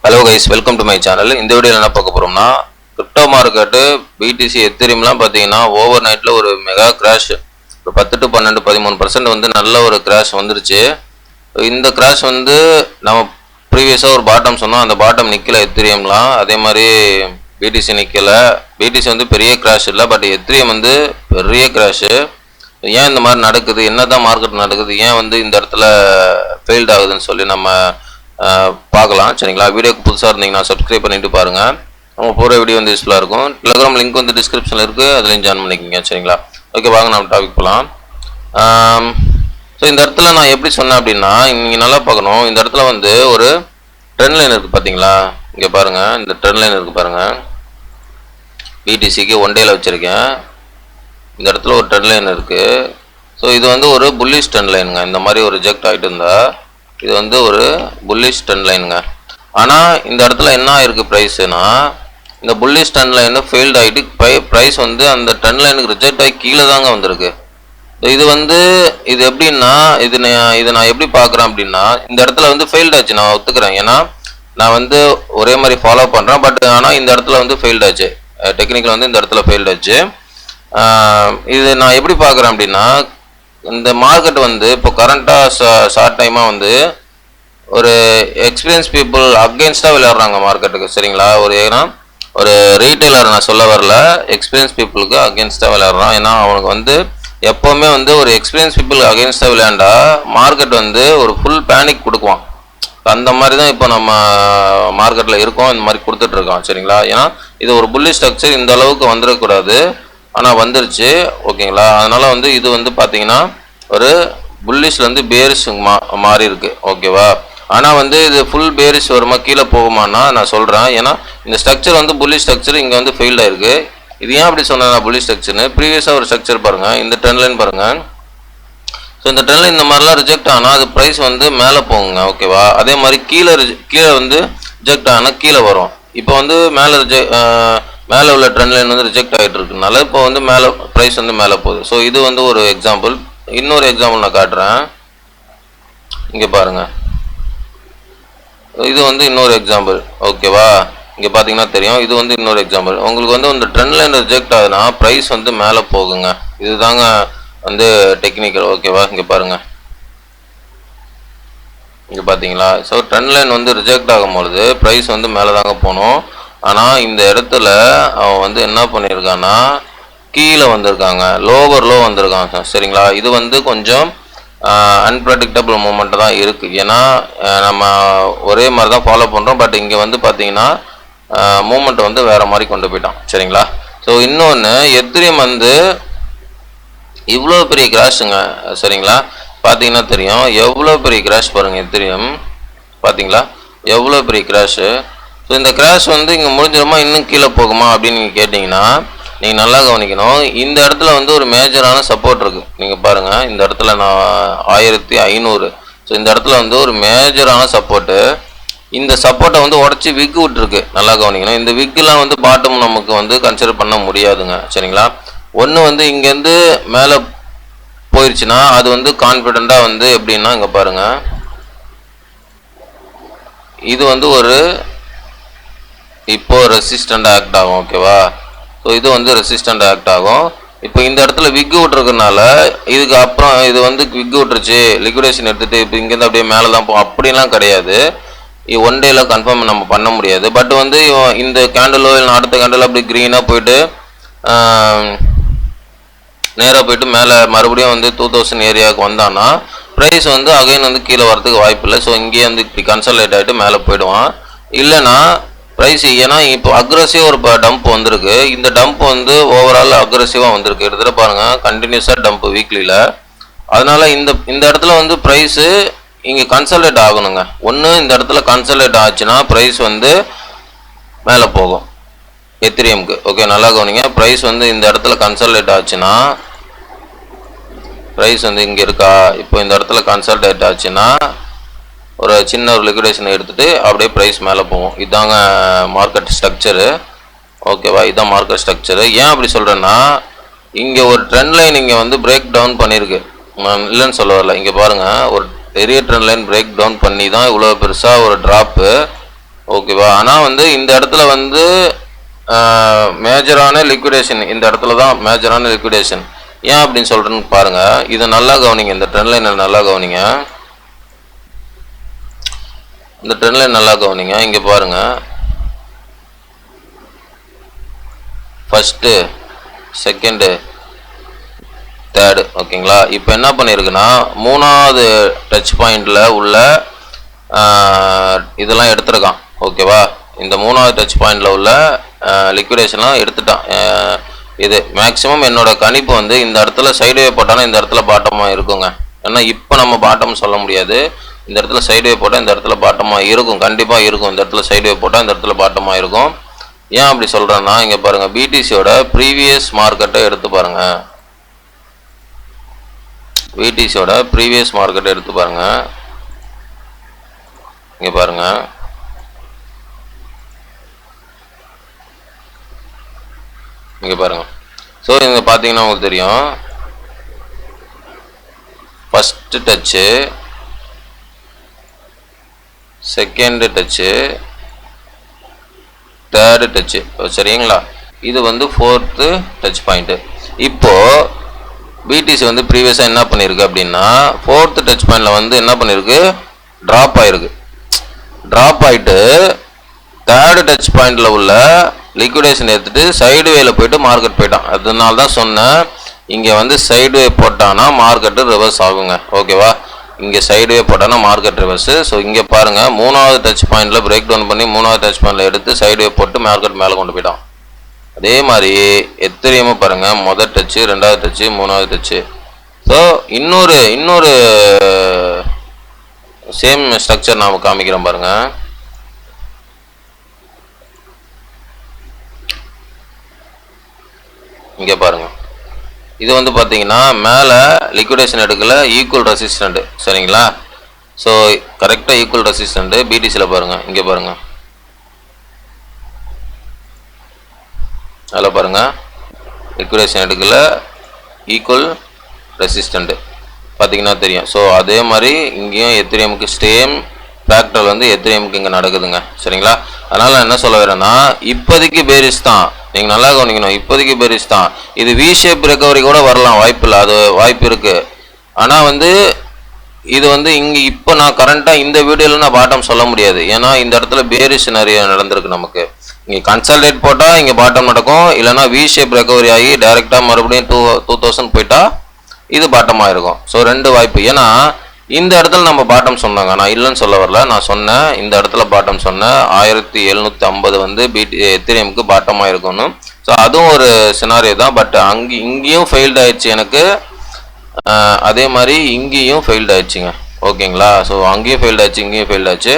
Hello guys, welcome to my channel. இந்த வீடியோவில் என்ன பார்க்க போகிறோம்னா, கிரிப்டோ மார்க்கெட்டு பிடிசி எத்தீரியம்லாம் பார்த்தீங்கன்னா ஓவர் நைட்டில் ஒரு மெகா கிராஷ், ஒரு 10 to 12 13% வந்து நல்ல ஒரு கிராஷ் வந்துருச்சு. இந்த கிராஷ் வந்து நம்ம ப்ரீவியஸாக ஒரு பாட்டம் சொன்னோம், அந்த பாட்டம் நிற்கல எத்தீரியம்லாம். அதே மாதிரி பிடிசி நிற்கல. பிடிசி வந்து பெரிய கிராஷ் இல்லை, பட் எத்தீரியம் வந்து பெரிய கிராஷு. ஏன் இந்த மாதிரி நடக்குது, என்ன தான் மார்க்கெட் நடக்குது, ஏன் வந்து இந்த இடத்துல ஃபெயில்ட் ஆகுதுன்னு சொல்லி நம்ம பார்க்கலாம். சரிங்களா? வீடியோக்கு புதுசாக இருந்தீங்கன்னா சப்ஸ்கிரைப் பண்ணிட்டு பாருங்கள். அவங்க போகிற வீடியோ வந்து யூஸ்ஃபுல்லாக இருக்கும். டெலிகிராம் லிங்க் வந்து டிஸ்கிரிப்ஷனில் இருக்குது, அதுலேயும் ஜாயின் பண்ணிக்கோங்க. சரிங்களா? ஓகே, வாங்க நம்ம டாபிக் போகலாம். ஸோ இந்த இடத்துல நான் எப்படி சொன்னேன் அப்படின்னா, நீங்கள் நல்லா பார்க்கணும். இந்த இடத்துல வந்து ஒரு ட்ரெண்ட் லைன் இருக்குது பார்த்தீங்களா? இங்கே பாருங்கள், இந்த ட்ரெண்ட் லைன் இருக்குது பாருங்கள். பிடிசிக்கு ஒன் டேயில் வச்சுருக்கேன். இந்த இடத்துல ஒரு ட்ரெண்ட் லைன் இருக்குது. ஸோ இது வந்து ஒரு புல்லிஷ் ட்ரெண்ட் லைனுங்க. இந்த மாதிரி ஒரு ரிஜெக்ட் ஆகிட்டு இருந்தால் இது வந்து ஒரு புல்லிஷ் ட்ரெண்ட் லைனுங்க. ஆனால் இந்த இடத்துல என்ன ஆயிருக்கு ப்ரைஸுனா, இந்த புல்லிஷ் ட்ரெண்ட் லைனு ஃபெயில்ட் ஆகிட்டு ப்ரைஸ் வந்து அந்த ட்ரெண்ட் லைனுக்கு ரிஜெக்ட் ஆகி கீழே தாங்க வந்திருக்கு. இது வந்து இது எப்படின்னா, இதை நான் எப்படி பார்க்குறேன் அப்படின்னா, இந்த இடத்துல வந்து ஃபெயில்ட் ஆச்சு, நான் ஒத்துக்கிறேன். ஏன்னா நான் வந்து ஒரே மாதிரி ஃபாலோ பண்ணுறேன். பட் ஆனால் இந்த இடத்துல வந்து ஃபெயில்ட் ஆச்சு, டெக்னிக்கல் வந்து இந்த இடத்துல ஃபெயில்ட் ஆச்சு. இது நான் எப்படி பார்க்குறேன் அப்படின்னா, இந்த மார்க்கெட் வந்து இப்போ கரண்ட்டாக ஷார்ட் டைமாக வந்து ஒரு எக்ஸ்பீரியன்ஸ் பீப்புள் அகெயின்ஸ்டாக விளையாடுறாங்க மார்க்கெட்டுக்கு. சரிங்களா? ஏன்னா ஒரு ரீட்டைலர் நான் சொல்ல வரல, எக்ஸ்பீரியன்ஸ் பீப்புளுக்கு அகெயின்ஸ்டாக விளையாடுறான். ஏன்னா அவனுக்கு வந்து எப்போவுமே வந்து ஒரு எக்ஸ்பீரியன்ஸ் பீப்புளுக்கு அகெயின்ஸ்டாக விளையாண்டா மார்க்கெட் வந்து ஒரு ஃபுல் பேனிக் கொடுக்குவான். அந்த மாதிரி தான் இப்போ நம்ம மார்க்கெட்டில் இருக்கோம், இந்த மாதிரி கொடுத்துட்ருக்கோம். சரிங்களா? ஏன்னா இது ஒரு புல்லி ஸ்ட்ரக்சர், இந்த அளவுக்கு வந்துடக்கூடாது, ஆனால் வந்துருச்சு. ஓகேங்களா? அதனால் வந்து இது வந்து பார்த்தீங்கன்னா ஒரு புல்லிஷ்லேருந்து பேரிஷ் மாறி இருக்கு. ஓகேவா? ஆனால் வந்து இது ஃபுல் பேரிஷ் வருமா, கீழே போகுமான்னா நான் சொல்கிறேன். ஏன்னா இந்த ஸ்ட்ரக்சர் வந்து புல்லிஷ் ஸ்ட்ரக்சர் இங்கே வந்து ஃபெயில்ட் ஆயிருக்கு. இது ஏன் அப்படி சொன்னேன் புல்லிஷ் ஸ்ட்ரக்சர்னு, ப்ரீவியஸாக ஒரு ஸ்ட்ரக்சர் பாருங்கள், இந்த ட்ரெண்ட் லைன் பாருங்கள். ஸோ இந்த ட்ரெண்ட் லைன் இந்த மாதிரிலாம் ரிஜெக்ட் ஆனால் அது ப்ரைஸ் வந்து மேலே போகுங்க. ஓகேவா? அதே மாதிரி கீழே வந்து ரிஜெக்ட் ஆனால் கீழே வரும். இப்போ வந்து மேலே உள்ள ட்ரெண்ட் லைன் வந்து ரிஜெக்ட் ஆகிட்டு இருக்குனால இப்போ வந்து மேலே ப்ரைஸ் வந்து மேலே போகுது. ஸோ இது வந்து ஒரு எக்ஸாம்பிள். இன்னொரு எக்ஸாம்பிள் நான் காட்டுறேன், இங்கே பாருங்க. இது வந்து இன்னொரு எக்ஸாம்பிள். ஓகேவா? இங்கே பார்த்தீங்கன்னா தெரியும், இது வந்து இன்னொரு எக்ஸாம்பிள். உங்களுக்கு வந்து இந்த ட்ரெண்ட் லைன் ரிஜெக்ட் ஆகுதுன்னா ப்ரைஸ் வந்து மேலே போகுங்க. இதுதாங்க வந்து டெக்னிக்கல். ஓகேவா? இங்கே பாருங்க, இங்கே பார்த்தீங்களா? ஸோ ட்ரெண்ட் லைன் வந்து ரிஜெக்ட் ஆகும்பொழுது ப்ரைஸ் வந்து மேலே தாங்க போகணும். ஆனால் இந்த இடத்துல அவன் வந்து என்ன பண்ணியிருக்கான்னா கீழே வந்திருக்காங்க, லோவர் லோ வந்திருக்காங்க. சரிங்களா? இது வந்து கொஞ்சம் அன்பிரடிக்டபிள் மூமெண்ட் தான் இருக்குது. ஏன்னா நம்ம ஒரே மாதிரி தான் ஃபாலோ பண்ணுறோம், பட் இங்கே வந்து பார்த்தீங்கன்னா மூமெண்ட் வந்து வேறு மாதிரி கொண்டு போயிட்டான். சரிங்களா? ஸோ இன்னொன்று, எத்தீரியம் வந்து இவ்வளோ பெரிய கிராஷுங்க. சரிங்களா? பார்த்தீங்கன்னா தெரியும் எவ்வளோ பெரிய கிராஷ் பாருங்கள். எத்தீரியம் பார்த்தீங்களா எவ்வளோ பெரிய கிராஷு. ஸோ இந்த கிராஷ் வந்து இங்கே முடிஞ்சிருமா, இன்னும் கீழே போகுமா அப்படின்னு நீங்கள் கேட்டிங்கன்னா நீங்கள் நல்லா கவனிக்கணும். இந்த இடத்துல வந்து ஒரு மேஜரான சப்போர்ட் இருக்குது. நீங்கள் பாருங்கள், இந்த இடத்துல நான் 1500. ஸோ இந்த இடத்துல வந்து ஒரு மேஜரான சப்போர்ட்டு. இந்த சப்போர்ட்டை வந்து உடச்சி விக்கு விட்டுருக்கு. நல்லா கவனிக்கணும். இந்த விக்கெலாம் வந்து பாட்டம் நமக்கு வந்து கன்சிடர் பண்ண முடியாதுங்க. சரிங்களா? ஒன்று வந்து இங்கேருந்து மேலே போயிடுச்சுன்னா அது வந்து கான்ஃபிடெண்ட்டாக வந்து எப்படின்னா, இங்கே பாருங்கள், இது வந்து ஒரு இப்போ ரெசிஸ்டண்ட் ஆக்ட் ஆகும். ஓகேவா? ஸோ இது வந்து ரெசிஸ்டண்ட் ஆக்ட் ஆகும். இப்போ இந்த இடத்துல விக்கு விட்டுருக்கனால இதுக்கு அப்புறம் இது வந்து விக்கு விட்டுருச்சு, லிக்விடேஷன் எடுத்துகிட்டு இப்போ இங்கேருந்து அப்படியே மேலே தான் போகும் அப்படின்லாம் கிடையாது. ஒன் டேயில் கன்ஃபார்ம் நம்ம பண்ண முடியாது. பட் வந்து இந்த கேண்டலோ இல்லை அடுத்த கேண்டலோ அப்படி க்ரீனாக போயிட்டு நேராக போயிட்டு மேலே மறுபடியும் வந்து 2000 ஏரியாவுக்கு வந்தான்னா ப்ரைஸ் வந்து அகைன் வந்து கீழே வரதுக்கு வாய்ப்பு இல்லை. ஸோ இங்கேயே வந்து இப்படி கன்சல்டேட் ஆகிட்டு மேலே போயிடுவான். இல்லைன்னா ப்ரைஸ், ஏன்னா இப்போ அக்ரெசிவாக ஒரு டம்ப் வந்திருக்கு. இந்த டம்ப் வந்து ஓவரால் அக்ரெசிவாக வந்திருக்கு. எடுத்துகிட்டு பாருங்கள், கண்டினியூஸாக டம்ப் வீக்லியில். அதனால் இந்த இடத்துல வந்து ப்ரைஸு இங்கே கன்சல்டேட் ஆகணுங்க. ஒன்று இந்த இடத்துல கன்சல்டேட் ஆச்சுன்னா ப்ரைஸ் வந்து மேலே போகும் எத்தீரியம்க்கு. ஓகே, நல்லா கவனிங்க. ப்ரைஸ் வந்து இந்த இடத்துல கன்சல்டேட் ஆச்சுன்னா ப்ரைஸ் வந்து இங்கே இருக்கா, இப்போ இந்த இடத்துல கன்சல்டேட் ஆச்சுன்னா ஒரு சின்ன ஒரு லிக்விடேஷனை எடுத்துகிட்டு அப்படியே ப்ரைஸ் மேலே போகும். இதுதாங்க மார்க்கெட் ஸ்ட்ரக்சரு. ஓகேவா? இதுதான் மார்க்கெட் ஸ்ட்ரக்சரு. ஏன் அப்படி சொல்கிறேன்னா, இங்கே ஒரு ட்ரெண்ட் லைன் இங்கே வந்து பிரேக் டவுன் பண்ணியிருக்கு. நான் இல்லைன்னு சொல்ல வரல. இங்கே பாருங்கள், ஒரு பெரிய ட்ரெண்ட் லைன் பிரேக் டவுன் பண்ணி தான் இவ்வளோ பெருசாக ஒரு ட்ராப்பு. ஓகேவா. ஆனால் வந்து இந்த இடத்துல வந்து மேஜரான லிக்விடேஷன், இந்த இடத்துல தான் மேஜரான லிக்விடேஷன். ஏன் அப்படின்னு சொல்கிறேன்னு பாருங்கள். இதை நல்லா கவனிங்க, இந்த ட்ரெண்ட் லைனை நல்லா கவனிங்க, இந்த ட்ரெண்ட் லைன் நல்லா கவனிங்க. இங்கே பாருங்கள், ஃபஸ்ட்டு, செகண்டு, தேர்டு. ஓகேங்களா. இப்போ என்ன பண்ணியிருக்குன்னா மூணாவது டச் பாயிண்டில் உள்ள இதெல்லாம் எடுத்துருக்கான். ஓகேவா. இந்த மூணாவது டச் பாயிண்டில் உள்ள லிக்விடேஷன்லாம் எடுத்துட்டான். இது மேக்ஸிமம் என்னோட கணிப்பு வந்து இந்த இடத்துல சைடுவே போட்டாலும் இந்த இடத்துல பாட்டமாக இருக்குங்க. ஏன்னா இப்போ நம்ம பாட்டம் சொல்ல முடியாது. இந்த இடத்துல சைடுவே போட்டால் இந்த இடத்துல பாட்டமாக இருக்கும், கண்டிப்பாக இருக்கும். இந்த இடத்துல சைடுவே போட்டால் இந்த இடத்துல பாட்டமாக இருக்கும். ஏன் அப்படி சொல்கிறேன்னா இங்கே பாருங்கள், பிடிசியோட ப்ரீவியஸ் மார்க்கெட்டை எடுத்து பாருங்கள், பிடிசியோட ப்ரீவியஸ் மார்க்கெட்டை எடுத்து பாருங்கள். இங்கே பாருங்கள், இங்கே பாருங்கள். ஸோ இங்கே பார்த்தீங்கன்னா உங்களுக்கு தெரியும், first touch, second touch, third touch, சரிங்களா. இது வந்து ஃபோர்த்து டச் பாயிண்ட்டு. இப்போது பிடிசி வந்து ப்ரீவியஸாக என்ன பண்ணியிருக்கு அப்படின்னா ஃபோர்த்து டச் பாயிண்டில் வந்து என்ன பண்ணியிருக்கு, ட்ராப் ஆகிருக்கு. ட்ராப் ஆகிட்டு தேர்டு டச் பாயிண்டில் உள்ள லிக்விடேஷன் எடுத்துகிட்டு சைடு வேல போயிட்டு மார்க்கெட் போயிட்டான். அதனால தான் சொன்னேன், இங்கே வந்து சைடு வே போட்டானா மார்க்கெட்டு ரிவர்ஸ் ஆகுங்க. ஓகேவா. இங்கே சைடு வே போட்டானா மார்க்கெட் ரிவர்ஸு. ஸோ இங்கே பாருங்கள், மூணாவது டச் பாயிண்டில் பிரேக் டவுன் பண்ணி மூணாவது டச் பாயிண்டில் எடுத்து சைடு வே போட்டு மார்க்கெட் மேலே கொண்டு போயிட்டான். அதே மாதிரி எத்திரியமும் பாருங்கள், முதல் டச்சு, ரெண்டாவது டச்சு, மூணாவது டச்சு. ஸோ இன்னொரு சேம் ஸ்ட்ரக்சர் நாம் காமிக்கிறோம் பாருங்கள். இங்கே பாருங்கள், இது வந்து பார்த்தீங்கன்னா மேலே லிக்விடேஷன் எடுக்கல, ஈக்குவல் ரெசிஸ்டண்ட்டு, சரிங்களா. ஸோ கரெக்டாக ஈக்குவல் ரெசிஸ்டண்ட்டு பிடிசியில் பாருங்கள். இங்கே பாருங்கள், அதில் பாருங்கள், லிக்விடேஷன் எடுக்கல, ஈக்குவல் ரெசிஸ்டண்ட்டு பார்த்தீங்கன்னா தெரியும். ஸோ அதே மாதிரி இங்கேயும் எத்திரியமுக்கு சேம் ஃபேக்டர் வந்து எத்திரியமுக்கு இங்கே நடக்குதுங்க, சரிங்களா. அதனால் நான் என்ன சொல்ல வரேன்னா இப்போதைக்கு பேரிஸ் தான், நீங்கள் நல்லா கவனிக்கணும், இப்போதைக்கு பேரிஸ் தான். இது வி ஷேப் ரெக்கவரி கூட வரலாம், வாய்ப்பு இல்லை, அது வாய்ப்பு இருக்குது. ஆனால் வந்து இது வந்து இங்கே இப்போ நான் கரண்ட்டாக இந்த வீடியோவில் நான் பாட்டம் சொல்ல முடியாது. ஏன்னா இந்த இடத்துல பேரிஸ் நிறைய நடந்திருக்கு நமக்கு. இங்கே கன்சல்டேட் போட்டால் இங்கே பாட்டம் நடக்கும், இல்லைனா வி ஷேப் ரெக்கவரி ஆகி டைரெக்டாக மறுபடியும் 2000 போயிட்டா இது பாட்டமாக இருக்கும். ஸோ ரெண்டு வாய்ப்பு. ஏன்னா இந்த இடத்துல நம்ம பாட்டம் சொன்னாங்க, நான் இல்லைன்னு சொல்ல வரல, நான் சொன்னேன் இந்த இடத்துல பாட்டம் சொன்னேன் 1750 வந்து எத்திரியமுக்கு பாட்டமாக இருக்கும்னு. ஸோ அதுவும் ஒரு சினாரியோ தான். பட் இங்கேயும் ஃபெயில்டு ஆயிடுச்சு எனக்கு, அதே மாதிரி இங்கேயும் ஃபெயில்டு ஆயிடுச்சுங்க. ஓகேங்களா. ஸோ அங்கேயும் ஃபெயில்டு ஆச்சு, இங்கேயும் ஃபெயில்டு ஆச்சு.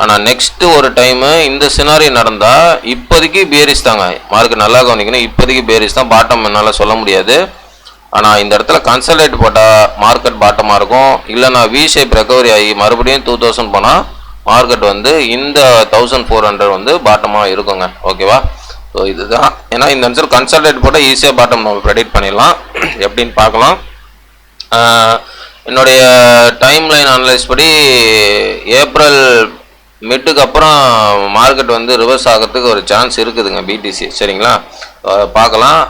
ஆனால் நெக்ஸ்ட்டு ஒரு டைமு இந்த சினாரியோ நடந்தால் இப்போதைக்கு பேரிஸ் தாங்க, மார்க்கெட் நல்லா கவனிக்கணும், இப்போதைக்கு பேரிஸ் தான், பாட்டம் என்னால் சொல்ல முடியாது. ஆனால் இந்த இடத்துல கன்சல்டேட் போட்டால் மார்க்கெட் பாட்டமாக இருக்கும், இல்லைனா வி ஷேப் ரெக்கவரி ஆகி மறுபடியும் 2000 போனால் மார்க்கெட் வந்து இந்த 1400 வந்து பாட்டமாக இருக்குங்க. ஓகேவா. ஸோ இதுதான். ஏன்னா இந்த இடத்துல கன்சல்டேட் போட்டால் ஈஸியாக பாட்டம் நம்ம ப்ரெடிக்ட் பண்ணிடலாம். எப்படின்னு பார்க்கலாம். என்னுடைய டைம் லைன் அனலைஸ் படி ஏப்ரல் மிட்டுக்கு அப்புறம் மார்க்கெட் வந்து ரிவர்ஸ் ஆகிறதுக்கு ஒரு சான்ஸ் இருக்குதுங்க பிடிசி, சரிங்களா. பார்க்கலாம்.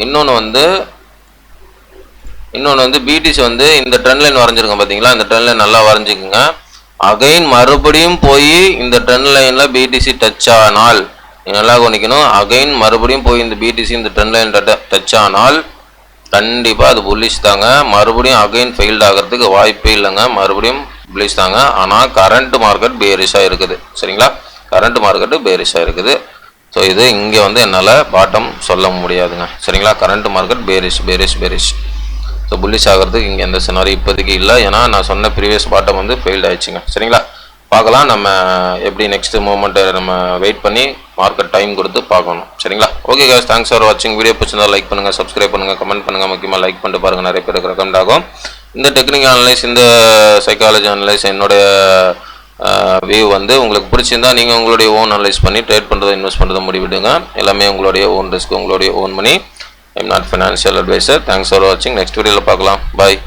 இன்னொன்று வந்து பிடிசி வந்து இந்த ட்ரெண்ட் லைன் வரைஞ்சிருக்கோம் பார்த்தீங்களா, இந்த ட்ரெண்ட் லைன் நல்லா வரைஞ்சிக்குங்க. அகைன் மறுபடியும் போய் இந்த ட்ரெண்ட் லைனில் பிடிசி டச் ஆனால், நல்லா கவனிக்கணும், அகைன் மறுபடியும் போய் இந்த பிடிசி இந்த ட்ரெண்ட் லைன் டச் ஆனால் கண்டிப்பாக அது புல்லிஷ் தாங்க. மறுபடியும் அகைன் ஃபெயில்ட் ஆகிறதுக்கு வாய்ப்பே இல்லைங்க, மறுபடியும் புல்லிஷ் தாங்க. ஆனால் கரண்ட் மார்க்கெட் பேரிஷாக இருக்குது, சரிங்களா. கரண்ட் மார்க்கெட்டு பேரிஷாக இருக்குது. ஸோ இது இங்கே வந்து என்னால் பாட்டம் சொல்ல முடியாதுங்க, சரிங்களா. Current market bearish. So bullish ஆகிறதுக்கு இங்கே எந்த சினாரி இப்போதைக்கு இல்லை. ஏன்னா நான் சொன்ன ப்ரீவியஸ் பாட்டம் வந்து ஃபெயில்ட் ஆயிடுச்சுங்க, சரிங்களா. பார்க்கலாம் நம்ம எப்படி நெக்ஸ்ட் மூமெண்ட்டை நம்ம வெயிட் பண்ணி மார்க்கெட் டைம் கொடுத்து பார்க்கணும், சரிங்களா. ஓகே guys, தேங்க்ஸ் ஃபார் வாட்சிங். வீடியோ பிடிச்சிருந்தா லைக் பண்ணுங்கள், சப்ஸ்கிரைப் பண்ணுங்கள், கமெண்ட் பண்ணுங்கள். முக்கியமாக லைக் பண்ணிட்டு பாருங்கள், நிறைய பேருக்கு ரெக்கமெண்ட் ஆகும். இந்த டெக்னிக்கல் அனலைஸ், இந்த சைக்காலஜி அனலைஸ், என்னுடைய வியூ வந்து உங்களுக்கு பிடிச்சிருந்தா நீங்கள் உங்களுடைய ஓன் அனலைஸ் பண்ணி ட்ரேட் பண்ணுறதை இன்வெஸ்ட் பண்ணுறதை முடிவிடுங்க. எல்லாமே உங்களுடைய ஓன் ரிஸ்க், உங்களுடைய own money. I am not financial advisor. Thanks for வாட்சிங். நெக்ஸ்ட் வீடியோவில் பார்க்கலாம். பாய்.